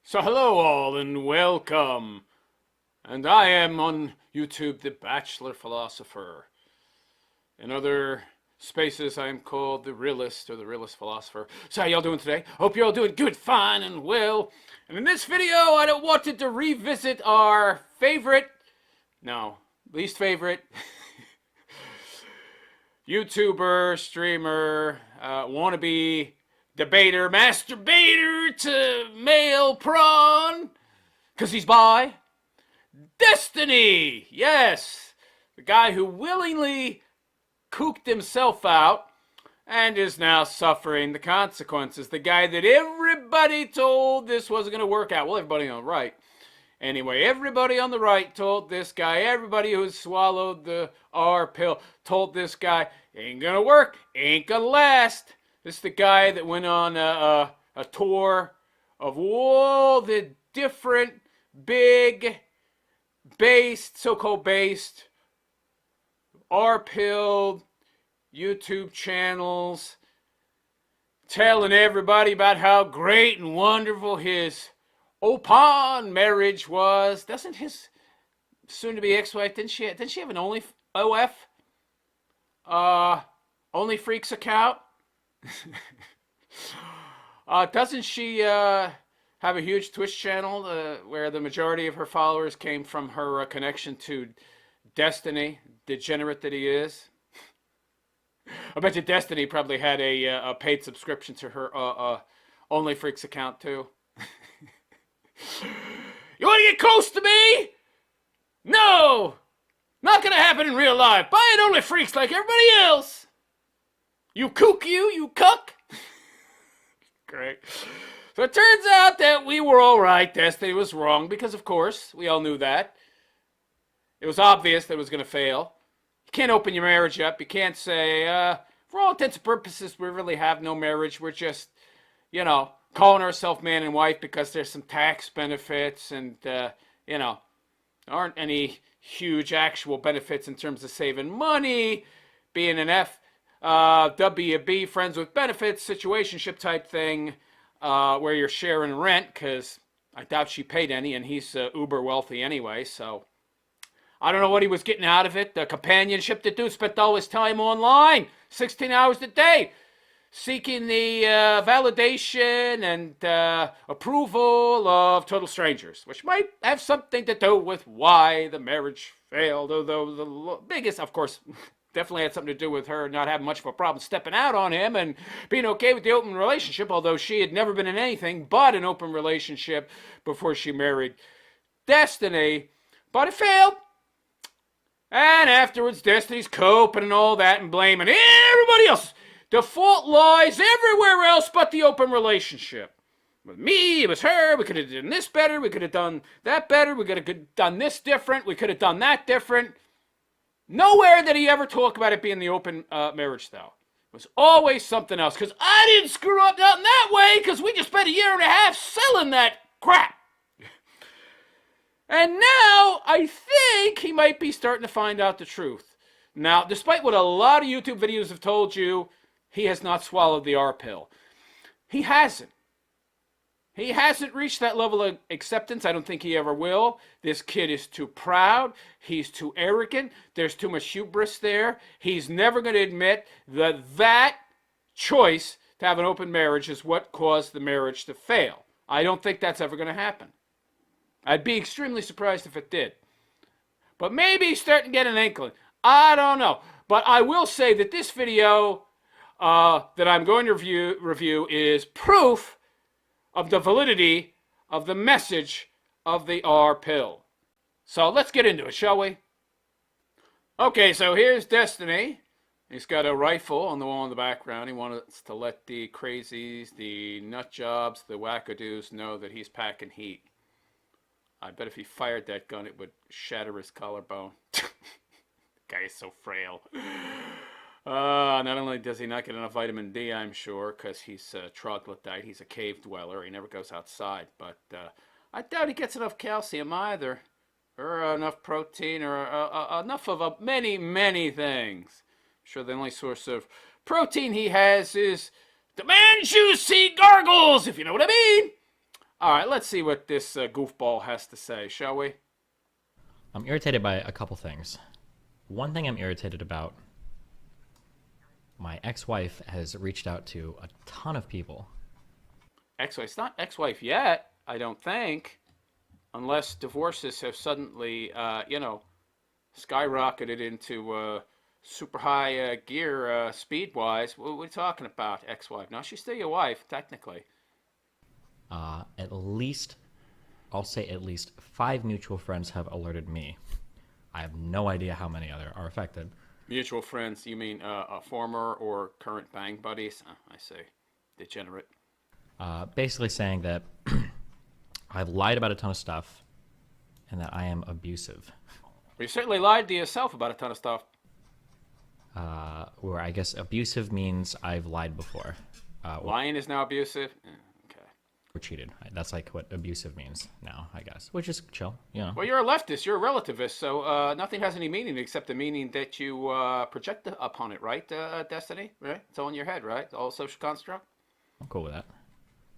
So hello all and welcome. And I am on YouTube the Bachelor Philosopher. In other spaces I am called the Realist or the Realist Philosopher. So how y'all doing today? Hope you're all doing good, fine, and well. And in this video I wanted to revisit our least favorite YouTuber, streamer, wannabe debater, masturbator to male prawn, because he's bi. Destiny! Yes! The guy who willingly cooked himself out and is now suffering the consequences. The guy that everybody told this wasn't going to work out. Well, everybody on the right. Anyway, everybody on the right told this guy, everybody who swallowed the R pill told this guy, ain't going to work, ain't going to last. This is the guy that went on a tour of all the different big so-called based R-pill YouTube channels, telling everybody about how great and wonderful his open marriage was. Doesn't his soon-to-be ex-wife, didn't she have an Only Freaks account? Doesn't she have a huge Twitch channel where the majority of her followers came from her connection to Destiny, degenerate that he is? I bet you Destiny probably had a paid subscription to her Only Freaks account too. You want to get close to me? No! Not gonna happen in real life. Buy it Only Freaks like everybody else. You kook you cuck. Great. So it turns out that we were all right. Destiny was wrong because, of course, we all knew that. It was obvious that it was going to fail. You can't open your marriage up. You can't say, for all intents and purposes, we really have no marriage. We're just, calling ourselves man and wife because there's some tax benefits and, aren't any huge actual benefits in terms of saving money, being an WB, friends with benefits, situationship type thing, where you're sharing rent, because I doubt she paid any, and he's uber wealthy anyway, so I don't know what he was getting out of it. The companionship, the dude spent all his time online, 16 hours a day, seeking the validation and approval of total strangers, which might have something to do with why the marriage failed, although the biggest, of course, definitely had something to do with her not having much of a problem stepping out on him and being okay with the open relationship, although she had never been in anything but an open relationship before she married Destiny. But it failed. And afterwards, Destiny's coping and all that and blaming everybody else. The fault lies everywhere else but the open relationship. With me, it was her. We could have done this better. We could have done that better. We could have done this different. We could have done that different. Nowhere did he ever talk about it being the open marriage, though. It was always something else. Because I didn't screw up nothing that way, because we just spent a year and a half selling that crap. And now I think he might be starting to find out the truth. Now, despite what a lot of YouTube videos have told you, he has not swallowed the R pill. He hasn't. He hasn't reached that level of acceptance. I don't think he ever will. This kid is too proud. He's too arrogant. There's too much hubris there. He's never going to admit that choice to have an open marriage is what caused the marriage to fail. I don't think that's ever going to happen. I'd be extremely surprised if it did. But maybe he's starting to get an inkling. I don't know. But I will say that this video that I'm going to review is proof of the validity of the message of the R pill. So let's get into it, shall we? Okay, so here's Destiny. He's got a rifle on the wall in the background. He wants to let the crazies, the nut jobs, the wackadoos know that he's packing heat. I bet if he fired that gun, it would shatter his collarbone. The guy is so frail. Not only does he not get enough vitamin D, I'm sure, because he's a troglodyte, he's a cave dweller, he never goes outside, but I doubt he gets enough calcium either, or enough protein, or enough of many, many things. I'm sure the only source of protein he has is the Manchu sea gargles, if you know what I mean. All right, let's see what this goofball has to say, shall we? I'm irritated by a couple things. One thing I'm irritated about, my ex-wife has reached out to a ton of people. Ex-wife. It's not ex-wife yet, I don't think, unless divorces have suddenly, skyrocketed into super high gear speed-wise. What are we talking about, ex-wife? No, she's still your wife, technically. At least, I'll say at least 5 mutual friends have alerted me. I have no idea how many other are affected. Mutual friends, you mean former or current bang buddies? I see. Degenerate. Basically saying that I've lied about a ton of stuff and that I am abusive. Well, you certainly lied to yourself about a ton of stuff. Where I guess abusive means I've lied before. Lying is now abusive? Okay. Or cheated. That's like what abusive means now, I guess. Which is chill, Well, you're a leftist. You're a relativist, so nothing has any meaning except the meaning that you project upon it, right, Destiny? Right? It's all in your head, right? All social construct? I'm cool with that.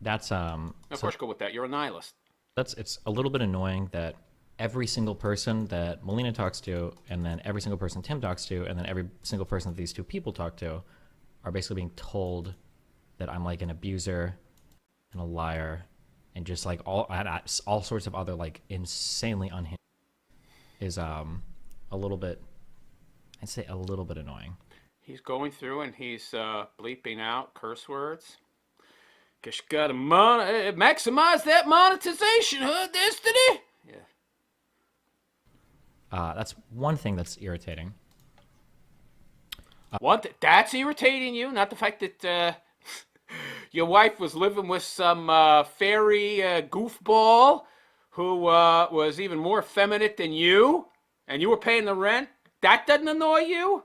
That's Of course, go with that. You're a nihilist. it's a little bit annoying that every single person that Melina talks to, and then every single person Tim talks to, and then every single person that these two people talk to, are basically being told that I'm like an abuser and a liar, and just like all sorts of other like insanely unhinged is a little bit, I'd say a little bit annoying. He's going through and he's bleeping out curse words. Guess you gotta maximize that monetization, huh, Destiny? Yeah. That's one thing that's irritating. That's irritating you, not the fact that your wife was living with some fairy goofball who was even more effeminate than you, and you were paying the rent. That doesn't annoy you?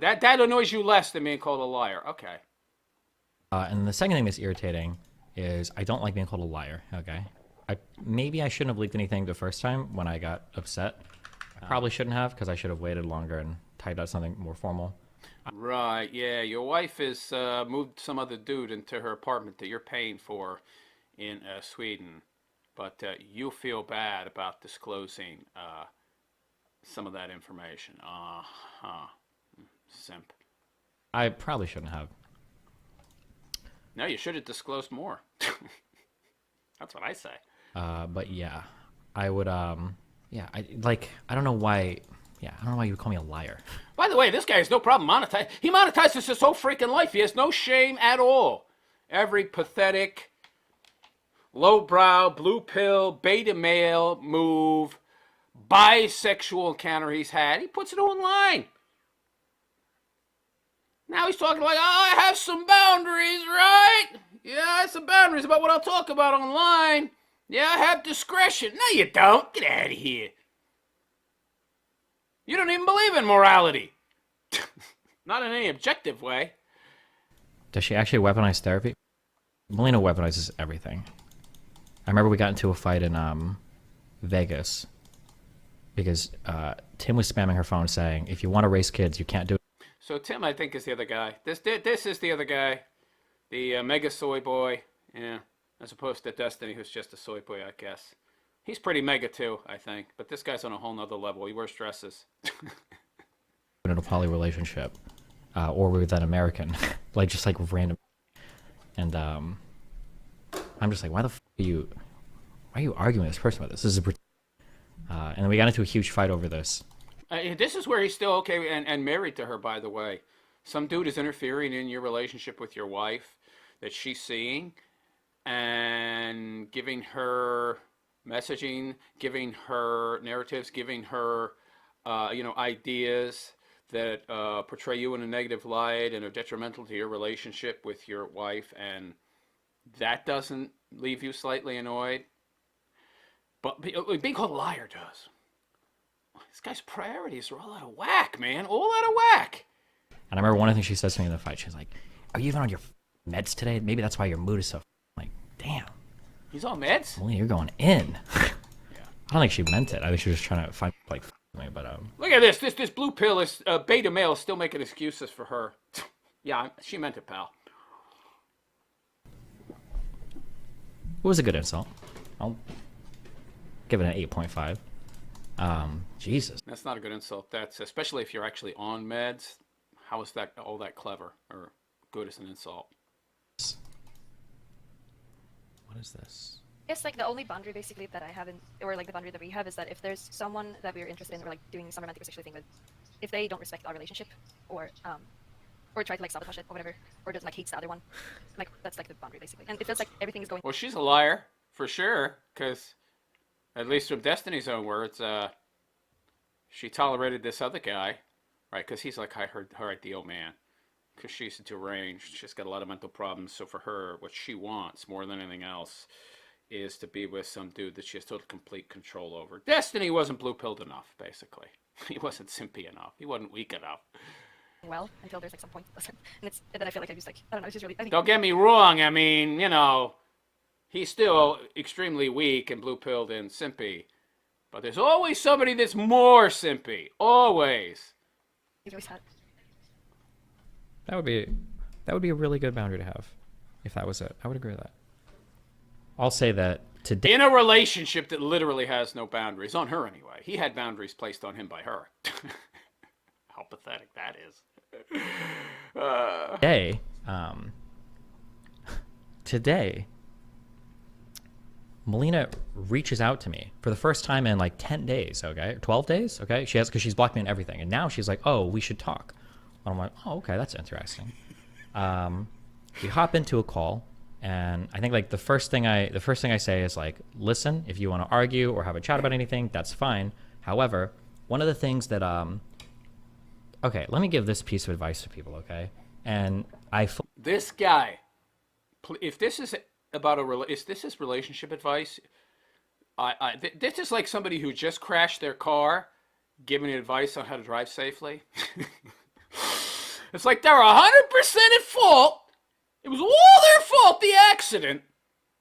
That annoys you less than being called a liar. Okay. And the second thing that's irritating is I don't like being called a liar. Okay, maybe I shouldn't have leaked anything the first time when I got upset. I probably shouldn't have, because I should have waited longer and typed out something more formal. Right, yeah. Your wife has moved some other dude into her apartment that you're paying for in Sweden. But you feel bad about disclosing some of that information. Uh-huh. Simp. I probably shouldn't have. No, you should have disclosed more. That's what I say. But yeah, I would. Yeah, I don't know why. Yeah, I don't know why you would call me a liar. By the way, this guy has no problem monetizing. He monetizes his whole freaking life. He has no shame at all. Every pathetic, lowbrow, blue pill, beta male move, bisexual encounter he's had, he puts it online. Now he's talking like, oh, I have some boundaries, right? Yeah, I have some boundaries about what I'll talk about online. Yeah, I have discretion. No, you don't. Get out of here. You don't even believe in morality. Not in any objective way. Does she actually weaponize therapy? Melina weaponizes everything. I remember we got into a fight in Vegas because Tim was spamming her phone saying, if you want to raise kids, you can't do it. So Tim, I think, is the other guy. This is the other guy. The mega soy boy. Yeah. As opposed to Destiny, who's just a soy boy, I guess. He's pretty mega too, I think. But this guy's on a whole nother level. He wears dresses. In a poly relationship, or with an American, like just like random. And I'm just like, why are you arguing with this person about this? This is and then we got into a huge fight over this. This is where he's still okay and married to her, by the way. Some dude is interfering in your relationship with your wife that she's seeing and giving her messaging, giving her narratives, giving her, ideas that portray you in a negative light and are detrimental to your relationship with your wife, and that doesn't leave you slightly annoyed. But being called a liar does. This guy's priorities are all out of whack, man. All out of whack. And I remember one of the things she says to me in the fight. She's like, "Are you even on your meds today? Maybe that's why your mood is so." I'm like, damn. He's on meds? Melina, you're going in. Yeah. I don't think she meant it. I think she was just trying to find like me. But look at this. This blue pill is beta male is still making excuses for her. Yeah, she meant it, pal. It was a good insult. I'll give it an 8.5. Jesus. That's not a good insult. That's especially if you're actually on meds. How is that all that clever or good as an insult? What is this? I guess like the only boundary basically that I haven't, or like the boundary that we have, is that if there's someone that we're interested in or like doing some romantic or sexual thing with, if they don't respect our relationship or try to like sabotage it or whatever, or just like hates the other one, like that's like the boundary basically. And it feels like everything is going. Well, she's a liar for sure, because at least from Destiny's own words, she tolerated this other guy, right? Because he's like her ideal man. Because she's deranged, she's got a lot of mental problems. So for her, what she wants more than anything else is to be with some dude that she has total complete control over. Destiny wasn't blue-pilled enough, basically. He wasn't simpy enough. He wasn't weak enough. Well, until there's like some point, and then I feel like I just like I don't know. It's just really. I think, Don't get me wrong. I mean, you know, he's still extremely weak and blue-pilled and simpy. But there's always somebody that's more simpy. Always. it's really sad. That would be a really good boundary to have, if that was it. I would agree with that. I'll say that today. In a relationship that literally has no boundaries, on her anyway. He had boundaries placed on him by her. How pathetic that is. Today, Melina reaches out to me for the first time in like 10 days, okay? 12 days, okay? Because she's blocked me on everything. And now she's like, oh, we should talk. And I'm like, oh, okay, that's interesting. We hop into a call, and I think like the first thing I say is like, listen, if you want to argue or have a chat about anything, that's fine. However, one of the things that okay, let me give this piece of advice to people, okay? And this guy, if this is about if this is relationship advice, this is like somebody who just crashed their car, giving advice on how to drive safely. It's like they're 100% at fault. It was all their fault, the accident.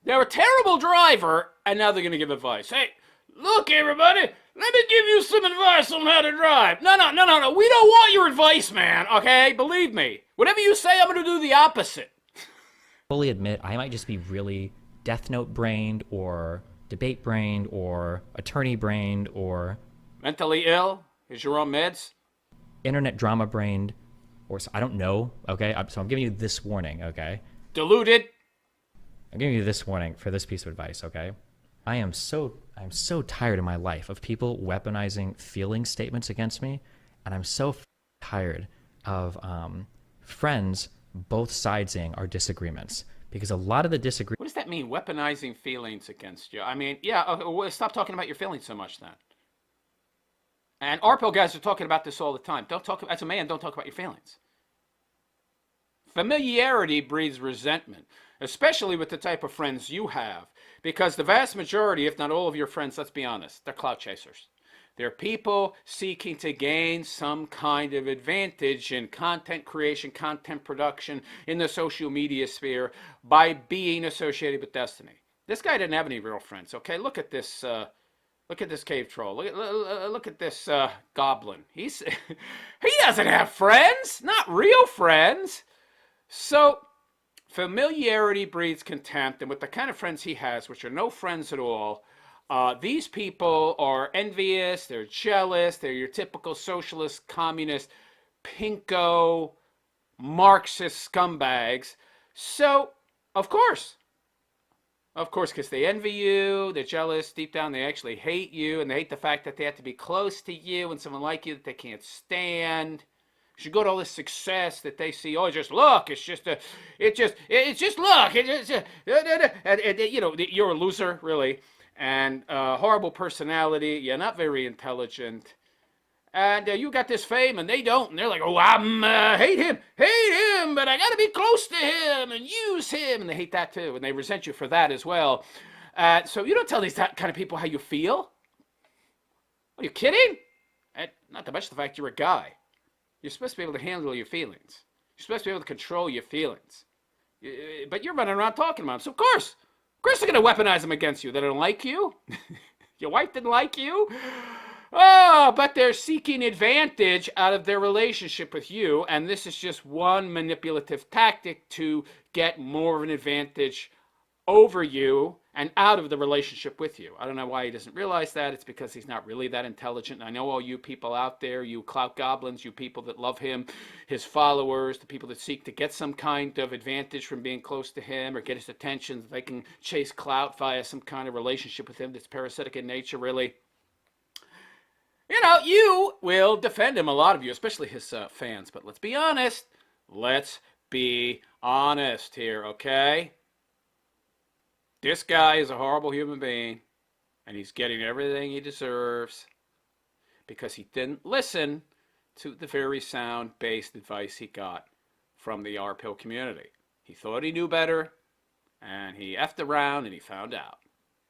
They're a terrible driver, and now they're going to give advice. Hey, look, everybody, let me give you some advice on how to drive. No. We don't want your advice, man, okay? Believe me. Whatever you say, I'm going to do the opposite. fully admit I might just be really Death Note brained or debate brained or attorney brained or mentally ill? Is your own meds? Internet drama brained, or I don't know, okay? So I'm giving you this warning, okay? Deluded? I'm giving you this warning for this piece of advice, okay? I'm so tired in my life of people weaponizing feeling statements against me, and I'm so tired of friends both sidesing our disagreements, because a lot of the disagreements. What does that mean, weaponizing feelings against you? I mean, yeah, okay, well, stop talking about your feelings so much then. And ARPO guys are talking about this all the time. As a man, don't talk about your feelings. Familiarity breeds resentment, especially with the type of friends you have. Because the vast majority, if not all of your friends, let's be honest, they're clout chasers. They're people seeking to gain some kind of advantage in content creation, content production, in the social media sphere by being associated with Destiny. This guy didn't have any real friends, okay? Look at this cave troll. Look at this goblin. He doesn't have friends, not real friends. So familiarity breeds contempt, and with the kind of friends he has, which are no friends at all, these people are envious, they're jealous, they're your typical socialist, communist, pinko, Marxist scumbags. So, of course, because they envy you, they're jealous, deep down they actually hate you, and they hate the fact that they have to be close to you and someone like you that they can't stand. You should go to all this success that they see. Oh, just look, it's just luck. You know, you're a loser, really, and horrible personality. You're not very intelligent. And you got this fame, and they don't. And they're like, oh, I hate him, but I got to be close to him and use him. And they hate that, too. And they resent you for that as well. So you don't tell these kind of people how you feel. Are you kidding? And not to mention the fact you're a guy. You're supposed to be able to handle your feelings. You're supposed to be able to control your feelings. But you're running around talking about them. So, of course they're going to weaponize them against you. They don't like you. Your wife didn't like you. Oh, but they're seeking advantage out of their relationship with you, and this is just one manipulative tactic to get more of an advantage over you and out of the relationship with you. I don't know why he doesn't realize that. It's because he's not really that intelligent. And I know all you people out there, you clout goblins, you people that love him, his followers, the people that seek to get some kind of advantage from being close to him or get his attention, that they can chase clout via some kind of relationship with him that's parasitic in nature, really. You know, you will defend him, a lot of you, especially his fans. But let's be honest. Let's be honest here, okay? This guy is a horrible human being, and he's getting everything he deserves because he didn't listen to the very sound-based advice he got from the R-Pill community. He thought he knew better, and he effed around, and he found out.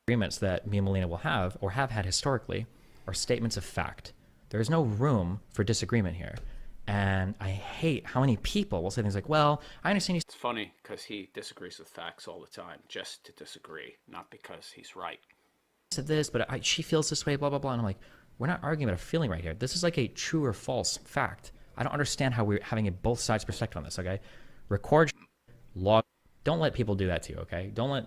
Agreements that me and Melina will have, or have had historically, are statements of fact. There is no room for disagreement here. And I hate how many people will say things like, well, I understand you. It's funny because he disagrees with facts all the time, just to disagree, not because he's right. Said this, but she feels this way, blah, blah, blah. And I'm like, we're not arguing about a feeling right here. This is like a true or false fact. I don't understand how we're having a both sides perspective on this, okay? Record, log. Don't let people do that to you, okay? Don't let.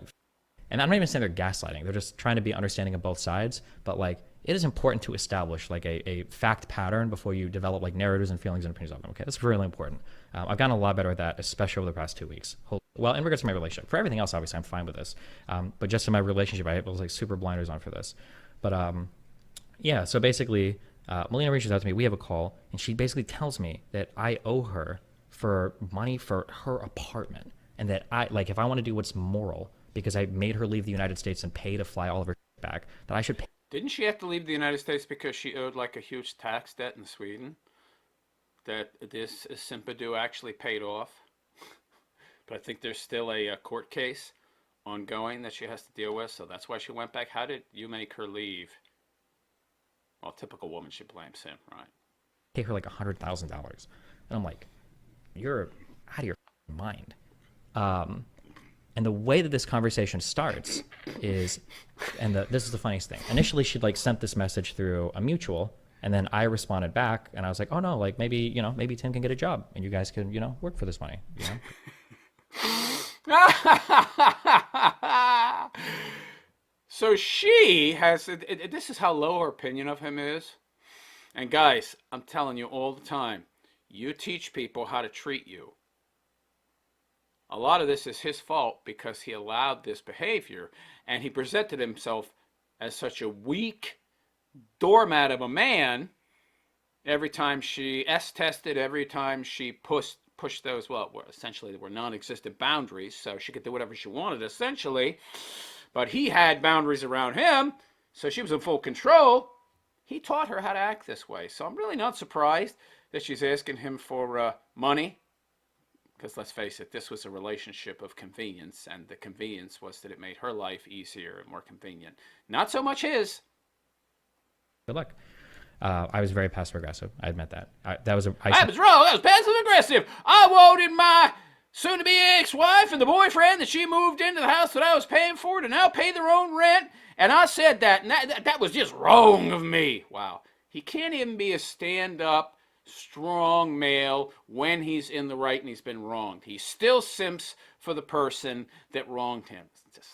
And I'm not even saying they're gaslighting. They're just trying to be understanding of both sides. But like, it is important to establish like a fact pattern before you develop like narratives and feelings and opinions on them. Okay, that's really important. I've gotten a lot better at that, especially over the past 2 weeks. Well, in regards to my relationship, for everything else, obviously, I'm fine with this. But just in my relationship, I was like super blinders on for this. But yeah, so basically, Melina reaches out to me. We have a call, and she basically tells me that I owe her for money for her apartment, and that like if I want to do what's moral because I made her leave the United States and pay to fly all of her back, that I should pay. Didn't she have to leave the United States because she owed like a huge tax debt in Sweden that this Simpadu actually paid off? But I think there's still a court case ongoing that she has to deal with, so that's why she went back. How did you make her leave? Well, typical woman, she blames him, right? Pay her like $100,000. And I'm like, you're out of your mind. And the way that this conversation starts is, and this is the funniest thing. Initially, she'd like sent this message through a mutual, and then I responded back, and I was like, oh no, like maybe Tim can get a job, and you guys can, work for this money, So she has, this is how low her opinion of him is. And guys, I'm telling you all the time, you teach people how to treat you. A lot of this is his fault because he allowed this behavior, and he presented himself as such a weak doormat of a man every time she S-tested, every time she pushed those, well, essentially they were non-existent boundaries, so she could do whatever she wanted, essentially. But he had boundaries around him, so she was in full control. He taught her how to act this way, so I'm really not surprised that she's asking him for money. Because let's face it, this was a relationship of convenience, and the convenience was that it made her life easier and more convenient. Not so much his. Good luck. I was very passive aggressive. I admit that. I was wrong. I was passive aggressive. I wanted my soon-to-be ex-wife and the boyfriend that she moved into the house that I was paying for to now pay their own rent, and I said that, and that was just wrong of me. Wow. He can't even be a stand-up, strong male when he's in the right and he's been wronged. He still simps for the person that wronged him.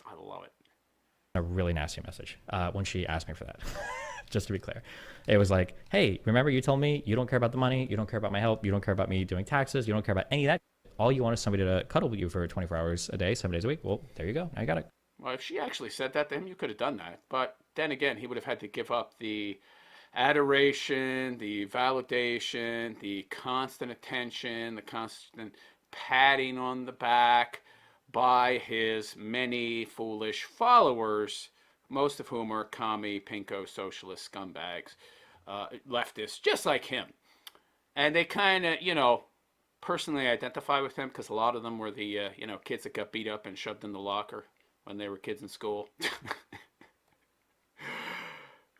I love it. A really nasty message when she asked me for that. Just to be clear, it was like, hey, remember you told me you don't care about the money, you don't care about my help, you don't care about me doing taxes, you don't care about any of that. All you want is somebody to cuddle with you for 24 hours a day, 7 days a week. Well, there you go. Now you got it. Well, if she actually said that to him, you could have done that. But then again, he would have had to give up the adoration, the validation, the constant attention, the constant patting on the back by his many foolish followers, most of whom are commie, pinko, socialist scumbags, leftists, just like him. And they kind of, personally identify with him because a lot of them were the, kids that got beat up and shoved in the locker when they were kids in school.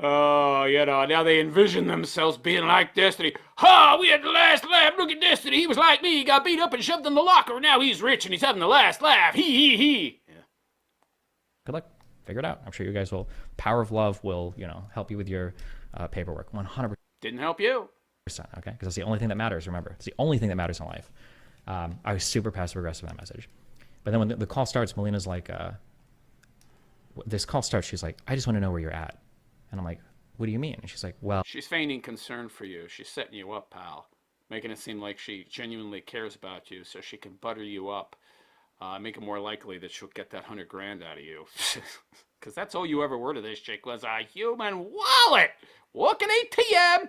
Oh, now they envision themselves being like Destiny. We had the last laugh. Look at Destiny. He was like me. He got beat up and shoved in the locker. Now he's rich and he's having the last laugh. He. Yeah. Good luck. Figure it out. I'm sure you guys will. Power of love will, help you with your paperwork. 100%. Didn't help you. Okay? Because that's the only thing that matters, remember. It's the only thing that matters in life. I was super passive-aggressive in that message. But then when the call starts, Melina's like, this call starts. She's like, I just want to know where you're at. And I'm like, what do you mean? And she's like, well, She's feigning concern for you. She's setting you up, pal. Making it seem like she genuinely cares about you so she can butter you up. Make it more likely that she'll get that 100 grand out of you. Because that's all you ever were to this chick was a human wallet. Walking ATM.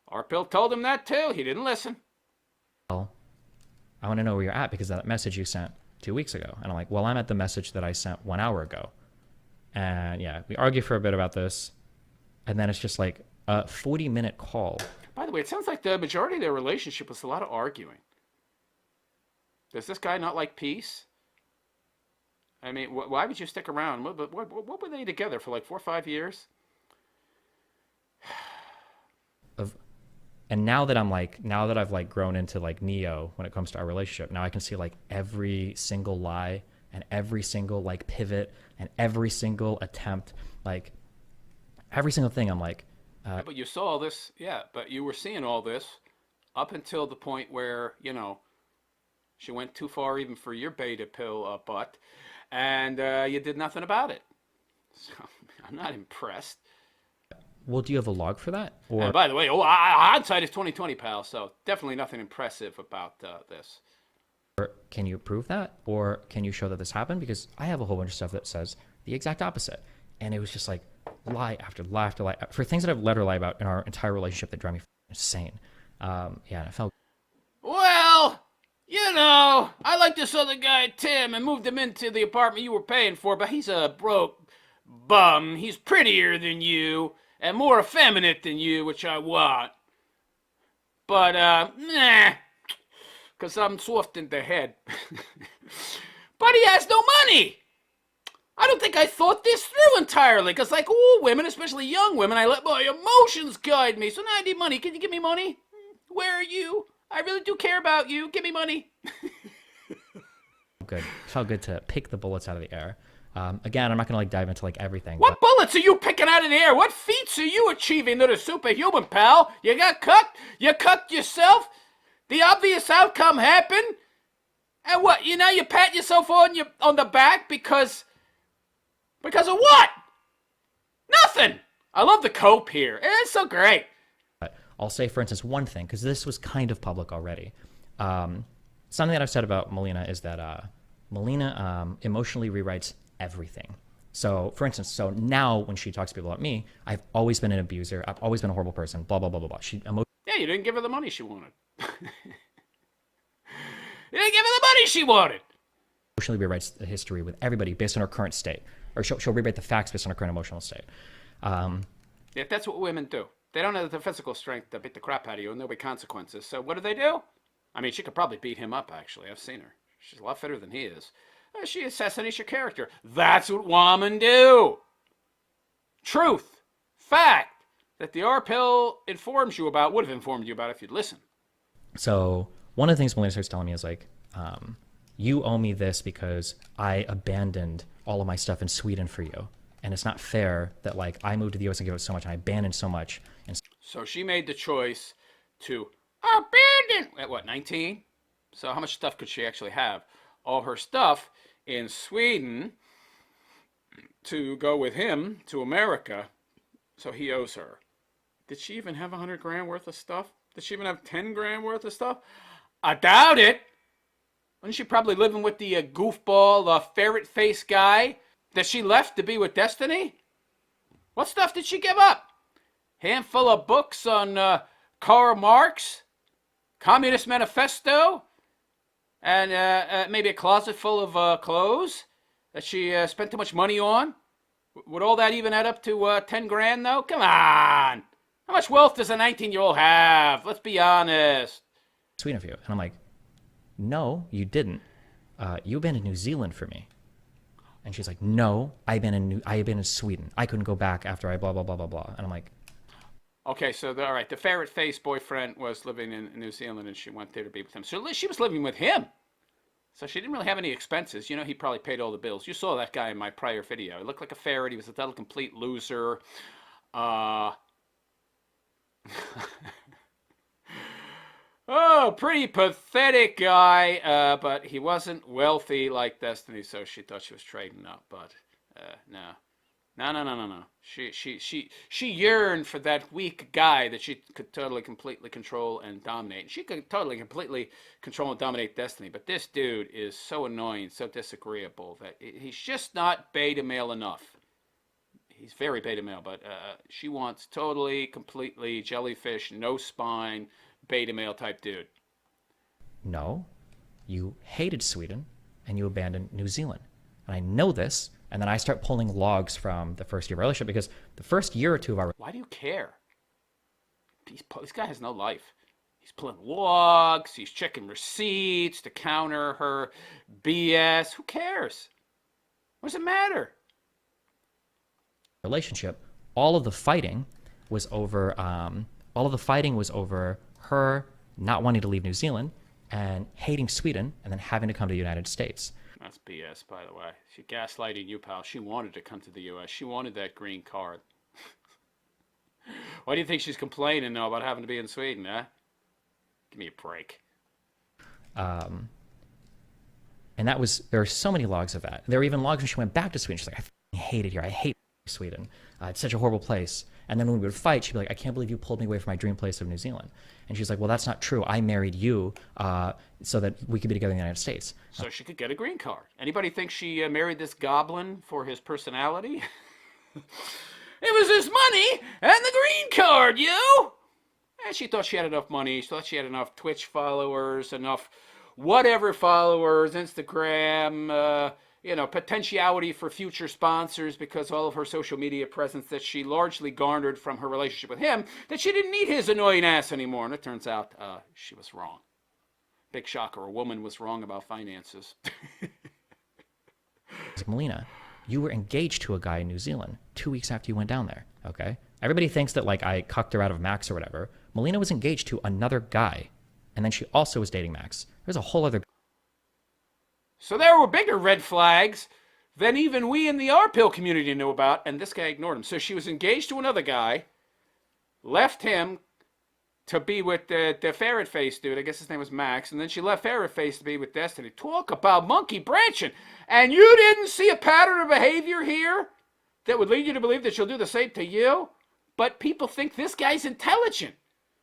Our Bill told him that too. He didn't listen. well, I want to know where you're at because of that message you sent 2 weeks ago. And I'm like, well, I'm at the message that I sent 1 hour ago. And yeah, we argue for a bit about this. And then it's just like a 40-minute call. By the way, it sounds like the majority of their relationship was a lot of arguing. Does this guy not like peace? I mean, why would you stick around? What were they together for, like 4 or 5 years? And now that I've like grown into like Neo when it comes to our relationship, now I can see like every single lie and every single like pivot and every single attempt, like every single thing. I'm like, But you saw all this, yeah, but you were seeing all this up until the point where, she went too far even for your beta pill butt, and you did nothing about it. So I'm not impressed. well, do you have a log for that? Or And by the way, hindsight is 2020, pal. So definitely nothing impressive about this. can you prove that? Or can you show that this happened? Because I have a whole bunch of stuff that says the exact opposite. And it was just like lie after lie after lie for things that I've let her lie about in our entire relationship that drive me insane. Yeah, and it felt Well, I like this other guy, Tim, and moved him into the apartment you were paying for, but he's a broke bum. He's prettier than you and more effeminate than you, which I want. But, nah, because I'm soft in the head. But he has no money. I don't think I thought this through entirely, because like all women, especially young women, I let my emotions guide me. So now I need money. Can you give me money? Where are you? I really do care about you. Give me money. good. It felt good to pick the bullets out of the air. Again, I'm not gonna like dive into like everything. What bullets are you picking out of the air? What feats are you achieving that are superhuman, pal? You got cucked? You cucked yourself? The obvious outcome happened? And what, you pat yourself on the back because of what? Nothing. I love the cope here. It's so great. I'll say, for instance, one thing, because this was kind of public already. Something that I've said about Melina is that Melina emotionally rewrites everything. So, for instance, now when she talks to people about me, I've always been an abuser. I've always been a horrible person, blah, blah, blah, blah, blah. Yeah, you didn't give her the money she wanted. You didn't give her the money she wanted. Emotionally rewrites the history with everybody based on her current state. Or she'll rewrite the facts based on her current emotional state. Yeah, that's what women do. They don't have the physical strength to beat the crap out of you, and there'll be consequences. So what do? I mean, she could probably beat him up, actually. I've seen her. She's a lot fitter than he is. She assassinates your character. That's what women do. Truth. Fact. That the R pill informs you about, would have informed you about if you'd listen. So one of the things Melina starts telling me is like, you owe me this because I abandoned all of my stuff in Sweden for you. And it's not fair that like I moved to the US and gave up so much and I abandoned so much. And so she made the choice to abandon, at what, 19? So how much stuff could she actually have? All her stuff in Sweden to go with him to America. So he owes her. Did she even have 100 grand worth of stuff? Did she even have 10 grand worth of stuff? I doubt it. Wasn't she probably living with the goofball, ferret face guy that she left to be with Destiny? What stuff did she give up? Handful of books on Karl Marx, Communist Manifesto, and maybe a closet full of clothes that she spent too much money on? Would all that even add up to 10 grand, though? Come on. How much wealth does a 19-year-old have? Let's be honest. Sweden for you. And I'm like, no, you didn't. You abandoned New Zealand for me. And she's like, no, I abandoned Sweden. I couldn't go back after I blah, blah, blah, blah, blah. And I'm like, okay, so all right, the ferret face boyfriend was living in New Zealand and she went there to be with him. So she was living with him. So she didn't really have any expenses. He probably paid all the bills. You saw that guy in my prior video. He looked like a ferret. He was a total complete loser. Oh, pretty pathetic guy, but he wasn't wealthy like Destiny, so she thought she was trading up. But No. No. She yearned for that weak guy that she could totally, completely control and dominate. She could totally, completely control and dominate Destiny. But this dude is so annoying, so disagreeable that he's just not beta male enough. He's very beta male, but she wants totally, completely jellyfish, no spine, beta male type dude. No, you hated Sweden and you abandoned New Zealand. And I know this. And then I start pulling logs from the first year of our relationship because the first year or two of our Why do you care? This guy has no life. He's pulling logs. He's checking receipts to counter her BS. Who cares? What does it matter? relationship, all of the fighting was over her not wanting to leave New Zealand and hating Sweden and then having to come to the United States. That's BS, by the way. She gaslighting you, pal. She wanted to come to the U.S. She wanted that green card. Why do you think she's complaining now about having to be in Sweden, huh? Give me a break. And that was, there are so many logs of that. There were even logs when she went back to Sweden. She's like, I hate it here. I hate Sweden. It's such a horrible place. And then when we would fight, she'd be like, I can't believe you pulled me away from my dream place of New Zealand. And she's like, well, that's not true. I married you so that we could be together in the United States. So she could get a green card. Anybody think she married this goblin for his personality? It was his money and the green card, you! And she thought she had enough money. She thought she had enough Twitch followers, enough whatever followers, Instagram, potentiality for future sponsors because all of her social media presence that she largely garnered from her relationship with him, that she didn't need his annoying ass anymore. And it turns out she was wrong. Big shocker. A woman was wrong about finances. Like, Melina, you were engaged to a guy in New Zealand 2 weeks after you went down there, okay? Everybody thinks that, like, I cucked her out of Max or whatever. Melina was engaged to another guy, and then she also was dating Max. There's a whole other... So there were bigger red flags than even we in the R-Pill community knew about, and this guy ignored him. So she was engaged to another guy, left him to be with the ferret face dude. I guess his name was Max. And then she left ferret face to be with Destiny. Talk about monkey branching. And you didn't see a pattern of behavior here that would lead you to believe that she'll do the same to you? But people think this guy's intelligent.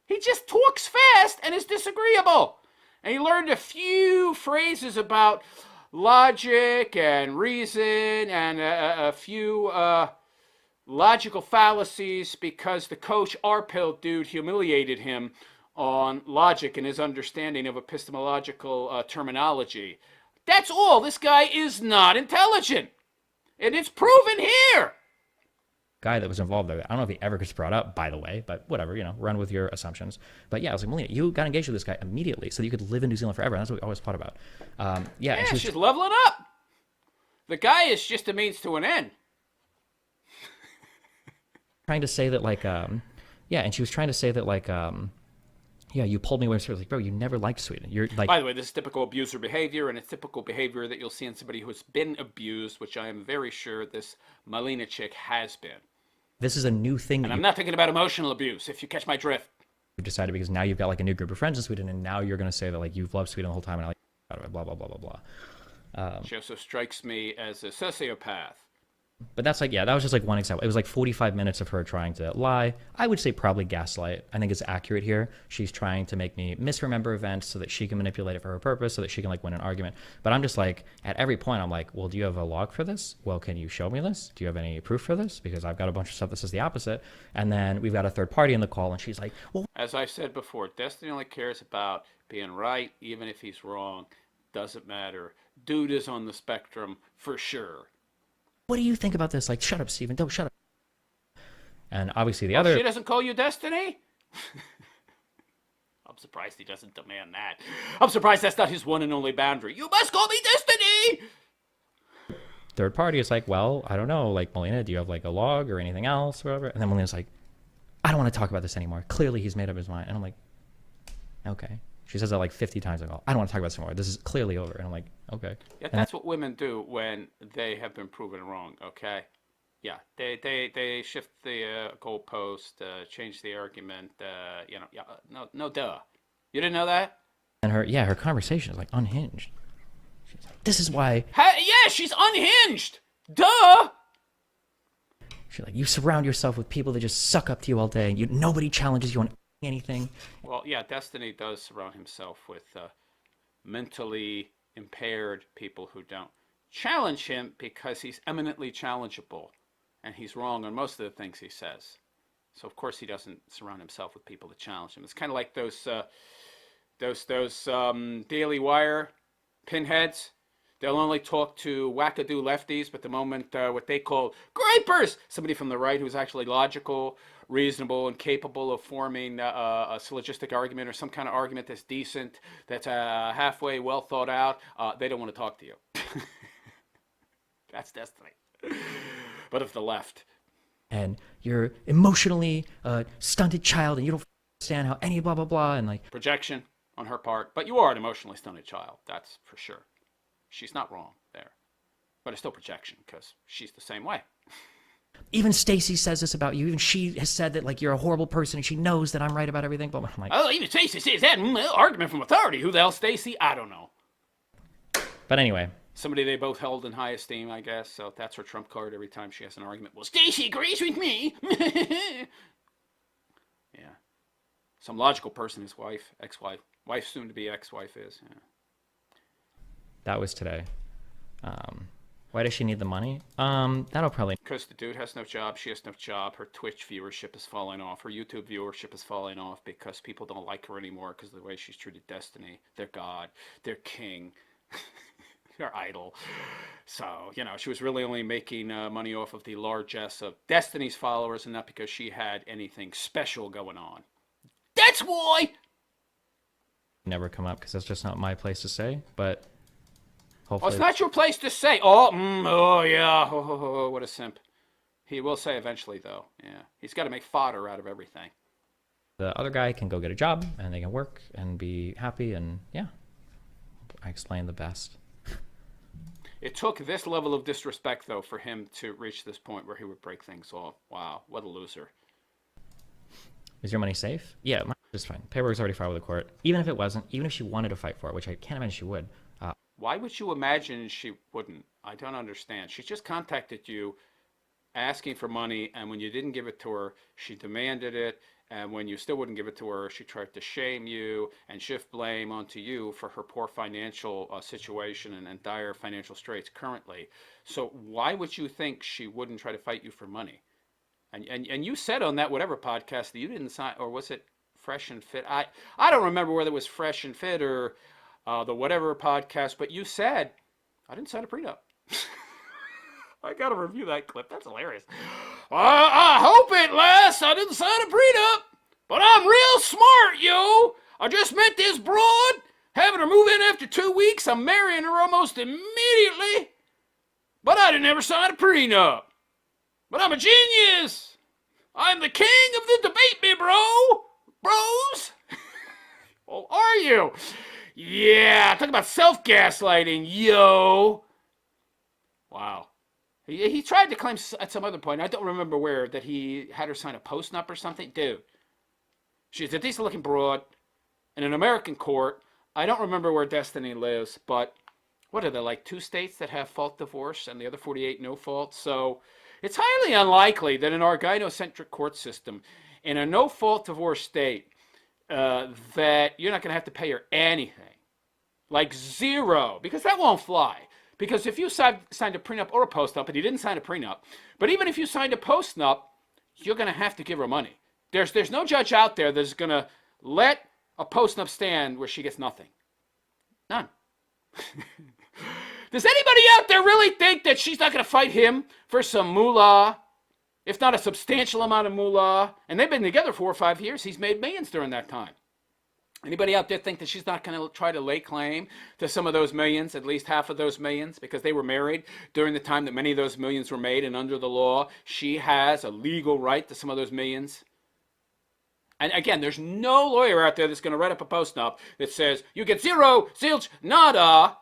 He just talks fast and is disagreeable. And he learned a few phrases about logic and reason and a few logical fallacies because the coach R-Pill dude humiliated him on logic and his understanding of epistemological terminology. That's all. This guy is not intelligent. And it's proven here. Guy that was involved there. I don't know if he ever gets brought up, by the way, but whatever, run with your assumptions. But yeah, I was like, Melina, you got engaged with this guy immediately so that you could live in New Zealand forever. And that's what we always thought about. And she's leveling up. The guy is just a means to an end. Trying to say that, like, and she was trying to say that, like, you pulled me away. So I was like, bro, you never liked Sweden. You're like. By the way, this is typical abuser behavior, and it's typical behavior that you'll see in somebody who has been abused, which I am very sure this Melina chick has been. This is a new thing. And I'm not thinking about emotional abuse, if you catch my drift. You've decided because now you've got, like, a new group of friends in Sweden, and now you're going to say that, like, you've loved Sweden the whole time, and I like blah, blah, blah, blah, blah. She also strikes me as a sociopath. But that's like, that was just like one example. It was like 45 minutes of her trying to lie. I would say probably gaslight. I think it's accurate here. She's trying to make me misremember events so that she can manipulate it for her purpose, so that she can, like, win an argument. But I'm just like, at every point, I'm like, well, do you have a log for this? Well, can you show me this? Do you have any proof for this? Because I've got a bunch of stuff that says the opposite. And then we've got a third party in the call, and she's like, well. As I said before, Destiny only cares about being right, even if he's wrong. Doesn't matter. Dude is on the spectrum for sure. What do you think about this? Like, shut up, Steven. Don't shut up. And obviously the other... She doesn't call you Destiny? I'm surprised he doesn't demand that. I'm surprised that's not his one and only boundary. You must call me Destiny! Third party is like, well, I don't know. Like, Melina, do you have, like, a log or anything else or whatever? And then Melina's like, I don't want to talk about this anymore. Clearly he's made up his mind. And I'm like, okay. She says that like 50 times. I go, I don't want to talk about this anymore. This is clearly over. And I'm like, okay. Yeah, that's what women do when they have been proven wrong, okay? Yeah, they shift the goalpost, change the argument, no duh. You didn't know that? And her conversation is like unhinged. She's like, this is why... Yeah, she's unhinged! Duh! She's like, you surround yourself with people that just suck up to you all day. Nobody challenges you on anything. Well, yeah, Destiny does surround himself with mentally impaired people who don't challenge him because he's eminently challengeable, and he's wrong on most of the things he says. So of course he doesn't surround himself with people that challenge him. It's kind of like those Daily Wire pinheads. They'll only talk to wackadoo lefties, but the moment what they call gripers, somebody from the right who's actually logical, reasonable, and capable of forming a syllogistic argument or some kind of argument that's decent, that's halfway well thought out, they don't want to talk to you. That's Destiny. But of the left. And you're emotionally stunted child, and you don't understand how any blah blah blah, and like projection on her part. But you are an emotionally stunted child, that's for sure. She's not wrong there, but it's still projection because she's the same way. Even Stacy says this about you. Even she has said that like you're a horrible person, and she knows that I'm right about everything. But I'm like, oh, even Stacy says that argument from authority. Who the hell, Stacy? I don't know. But anyway, somebody they both held in high esteem, I guess. So that's her trump card every time she has an argument. Well, Stacy agrees with me. Yeah, some logical person. His wife, ex-wife, wife soon to be ex-wife is. Yeah. That was today. Why does she need the money? That'll probably... Because the dude has no job, she has no job, her Twitch viewership is falling off, her YouTube viewership is falling off because people don't like her anymore because of the way she's treated Destiny, their god, their king, their idol. So, she was really only making money off of the largesse of Destiny's followers and not because she had anything special going on. That's why! Never come up because that's just not my place to say, but... Oh, it's not your place to say. Oh yeah. Oh, what a simp. He will say eventually, though. Yeah, he's got to make fodder out of everything. The other guy can go get a job, and they can work and be happy, and yeah. I explained the best. It took this level of disrespect, though, for him to reach this point where he would break things off. Wow, what a loser. Is your money safe? Yeah, mine's just fine. Paperwork's already filed with the court. Even if it wasn't, even if she wanted to fight for it, which I can't imagine she would. Why would you imagine she wouldn't? I don't understand. She just contacted you asking for money, and when you didn't give it to her, she demanded it, and when you still wouldn't give it to her, she tried to shame you and shift blame onto you for her poor financial situation and dire financial straits currently. So why would you think she wouldn't try to fight you for money? And you said on that whatever podcast that you didn't sign, or was it Fresh and Fit? I don't remember whether it was Fresh and Fit or the whatever podcast, but you said, I didn't sign a prenup. I gotta review that clip. That's hilarious. I hope it lasts. I didn't sign a prenup, but I'm real smart, yo. I just met this broad, having her move in after 2 weeks. I'm marrying her almost immediately, but I didn't ever sign a prenup. But I'm a genius. I'm the king of the debate me, bros. Oh, are you? Yeah, talk about self-gaslighting, yo. Wow. He tried to claim at some other point, I don't remember where, that he had her sign a post-nup or something. Dude, she's a decent-looking broad in an American court. I don't remember where Destiny lives, but what are there, like 2 states that have fault divorce and the other 48 no fault? So it's highly unlikely that in our gynocentric court system, in a no-fault divorce state, that you're not going to have to pay her anything. Like 0, because that won't fly. Because if you signed a prenup or a postnup, and you didn't sign a prenup, but even if you signed a postnup, you're going to have to give her money. There's no judge out there that's going to let a postnup stand where she gets nothing. None. Does anybody out there really think that she's not going to fight him for some moolah? If not a substantial amount of moolah, and they've been together 4 or 5 years. He's made millions during that time. Anybody out there think that she's not going to try to lay claim to some of those millions, at least half of those millions, because they were married during the time that many of those millions were made, and under the law, she has a legal right to some of those millions? And again, there's no lawyer out there that's going to write up a post-nup that says, you get 0, zilch, nada,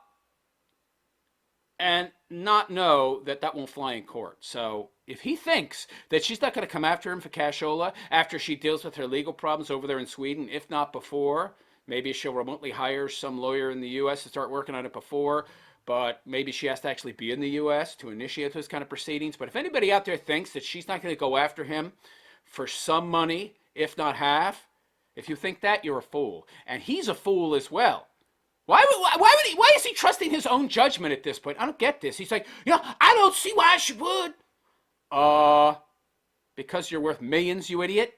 and not know that that won't fly in court. So if he thinks that she's not going to come after him for cashola after she deals with her legal problems over there in Sweden, if not before, maybe she'll remotely hire some lawyer in the U.S. to start working on it before, but maybe she has to actually be in the U.S. to initiate those kind of proceedings. But if anybody out there thinks that she's not going to go after him for some money, if not half, if you think that, you're a fool. And he's a fool as well. Why is he trusting his own judgment at this point? I don't get this. He's like, I don't see why she would. Because you're worth millions, you idiot.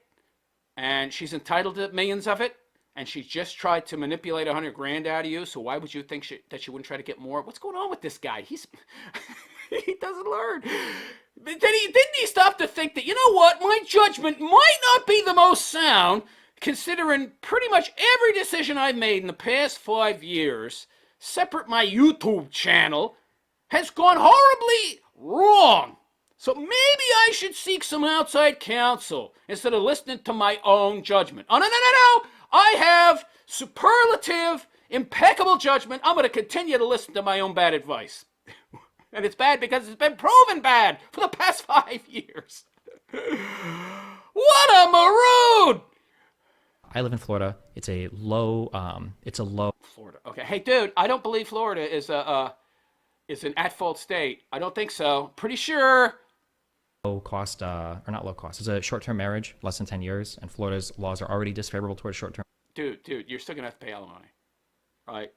And she's entitled to millions of it. And she just tried to manipulate $100,000 out of you. So why would you think that she wouldn't try to get more? What's going on with this guy? He doesn't learn. But didn't he stop to think that, you know what, my judgment might not be the most sound, considering pretty much every decision I've made in the past 5 years, separate my YouTube channel, has gone horribly wrong. So maybe I should seek some outside counsel instead of listening to my own judgment. Oh, no. I have superlative, impeccable judgment. I'm going to continue to listen to my own bad advice. And it's bad because it's been proven bad for the past 5 years. What a maroon! I live in Florida. It's a low. Florida. Okay. Hey, dude, I don't believe Florida is an at-fault state. I don't think so. Pretty sure. Low cost, or not low cost. It's a short-term marriage, less than 10 years, and Florida's laws are already disfavorable towards short-term. Dude, you're still gonna have to pay alimony, right?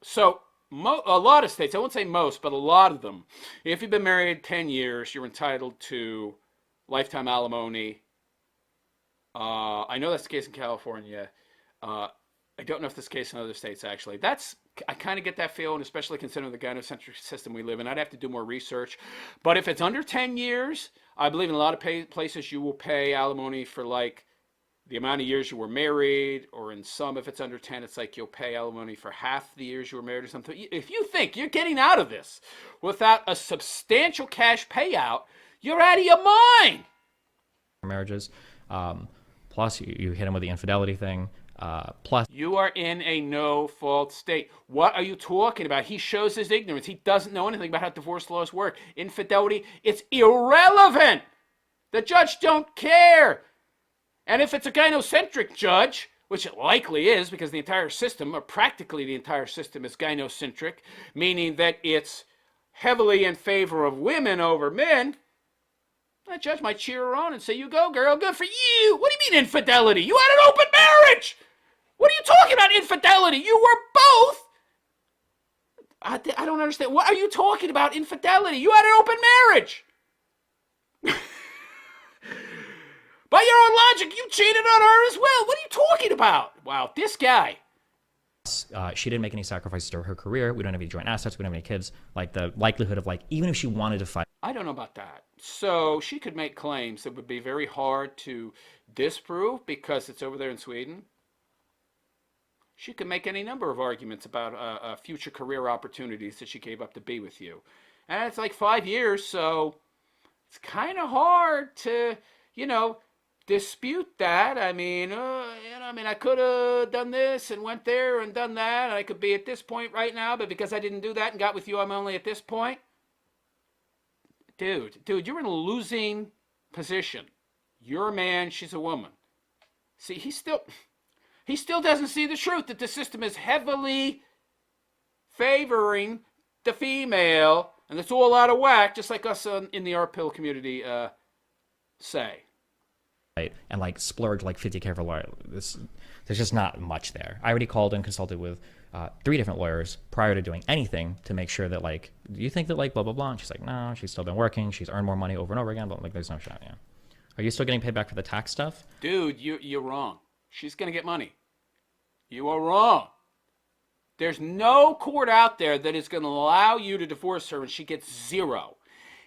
So a lot of states, I won't say most, but a lot of them, if you've been married 10 years, you're entitled to lifetime alimony. I know that's the case in California. I don't know if this is the case in other states, actually. I kind of get that feeling, especially considering the gynocentric system we live in. I'd have to do more research. But if it's under 10 years, I believe in a lot of places you will pay alimony for, like, the amount of years you were married, or in some, if it's under 10, it's like you'll pay alimony for half the years you were married or something. If you think you're getting out of this without a substantial cash payout, you're out of your mind. Marriages. Plus, you hit him with the infidelity thing. Plus, you are in a no-fault state. What are you talking about? He shows his ignorance. He doesn't know anything about how divorce laws work. Infidelity, it's irrelevant. The judge don't care. And if it's a gynocentric judge, which it likely is because the entire system, or practically the entire system, is gynocentric, meaning that it's heavily in favor of women over men, that judge might cheer her on and say, you go, girl, good for you. What do you mean infidelity? You had an open marriage. What are you talking about, infidelity? You were both. I don't understand. What are you talking about, infidelity? You had an open marriage. By your own logic, you cheated on her as well. What are you talking about? Wow, this guy. She didn't make any sacrifices to her career. We don't have any joint assets. We don't have any kids. Like, the likelihood of, like, even if she wanted to fight. I don't know about that. So she could make claims that would be very hard to disprove because it's over there in Sweden. She could make any number of arguments about future career opportunities that she gave up to be with you. And it's like 5 years, so it's kind of hard to, dispute that. I mean, I could have done this and went there and done that. And I could be at this point right now, but because I didn't do that and got with you, I'm only at this point. Dude, you're in a losing position. You're a man, she's a woman. See, he still doesn't see the truth that the system is heavily favoring the female, and it's all out of whack, just like us in the art pill community say. Right, and like splurge like $50K for a lawyer. There's just not much there. I already called and consulted with 3 different lawyers prior to doing anything to make sure that, like, do you think that, like, blah blah blah? And she's like, no, she's still been working. She's earned more money over and over again, but like, there's no shot. Yeah. Are you still getting paid back for the tax stuff? Dude, you're wrong. She's gonna get money. You are wrong. There's no court out there that is going to allow you to divorce her and she gets zero.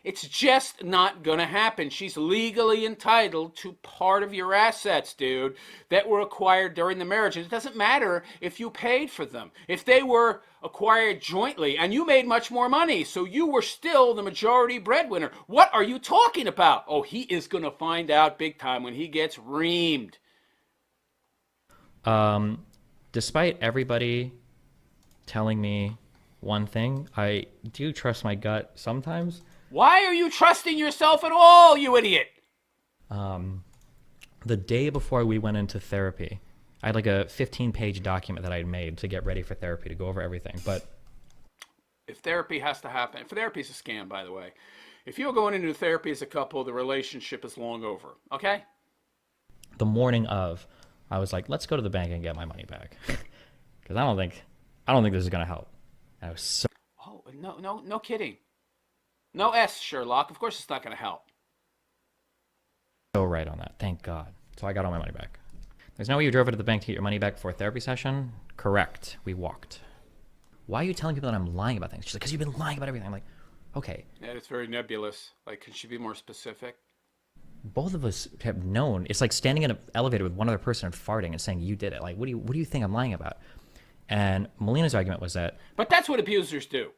It's just not going to happen. She's legally entitled to part of your assets, dude, that were acquired during the marriage. And it doesn't matter if you paid for them. If they were acquired jointly and you made much more money, so you were still the majority breadwinner. What are you talking about? Oh, he is going to find out big time when he gets reamed. Despite everybody telling me one thing, I do trust my gut sometimes. Why are you trusting yourself at all, you idiot? The day before we went into therapy, I had like a 15-page document that I had made to get ready for therapy, to go over everything. But If therapy has to happen, if therapy is a scam, by the way, if you're going into therapy as a couple, the relationship is long over. Okay? The morning of, I was like, let's go to the bank and get my money back, because I don't think this is gonna help. And I was so Oh, no kidding. No S, Sherlock. Of course it's not going to help. right on that. Thank God. So I got all my money back. There's no way you drove it to the bank to get your money back for a therapy session? Correct. We walked. Why are you telling people that I'm lying about things? She's like, because you've been lying about everything. I'm like, okay. Yeah, it's very nebulous. Like, can she be more specific? Both of us have known. It's like standing in an elevator with one other person and farting and saying you did it. Like, what do you think I'm lying about? And Melina's argument was that. But that's what abusers do.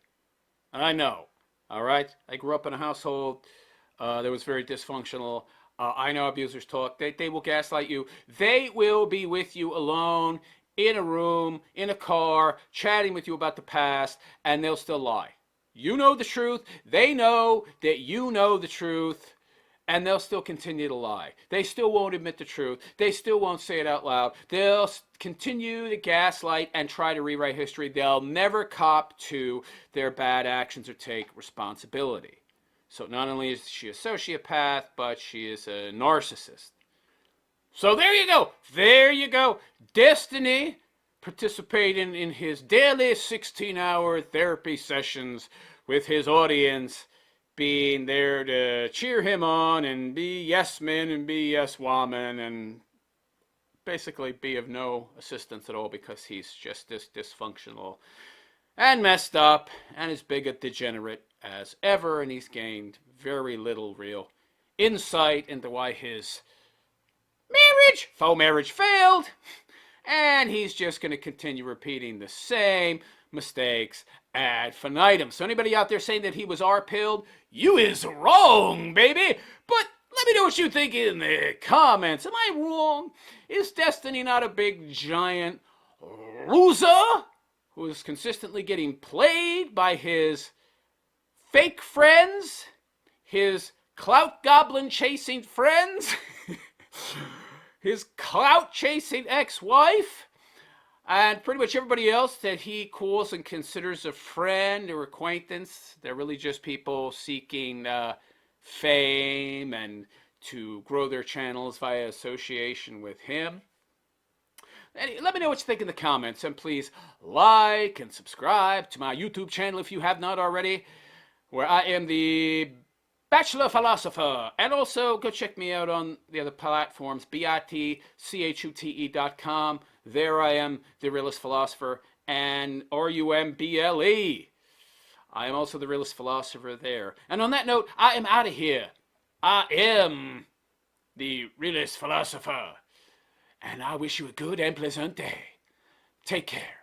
I know. All right? I grew up in a household that was very dysfunctional. I know abusers talk. They will gaslight you. They will be with you alone, in a room, in a car, chatting with you about the past, and they'll still lie. You know the truth. They know that you know the truth, and they'll still continue to lie. They still won't admit the truth. They still won't say it out loud. They'll continue to gaslight and try to rewrite history. They'll never cop to their bad actions or take responsibility. So not only is she a sociopath, but she is a narcissist. So there you go. There you go. Destiny participating in his daily 16-hour therapy sessions with his audience, being there to cheer him on and be yes men and be yes woman and basically be of no assistance at all because he's just this dysfunctional and messed up and as big a degenerate as ever, and he's gained very little real insight into why his faux marriage failed, and he's just going to continue repeating the same mistakes ad infinitum. So anybody out there saying that he was R-pilled, you is wrong, baby. But let me know what you think in the comments. Am I wrong? Is Destiny not a big, giant loser who is consistently getting played by his fake friends, his clout goblin chasing friends, his clout chasing ex-wife, and pretty much everybody else that he calls and considers a friend or acquaintance? They're really just people seeking fame and to grow their channels via association with him. Let me know what you think in the comments, and please like and subscribe to my YouTube channel if you have not already, where I am the Bachelor Philosopher. And also go check me out on the other platforms, bitchute.com. There I am, the Realist Philosopher, and RUMBLE. I am also the Realist Philosopher there. And on that note, I am out of here. I am the Realist Philosopher. And I wish you a good and pleasant day. Take care.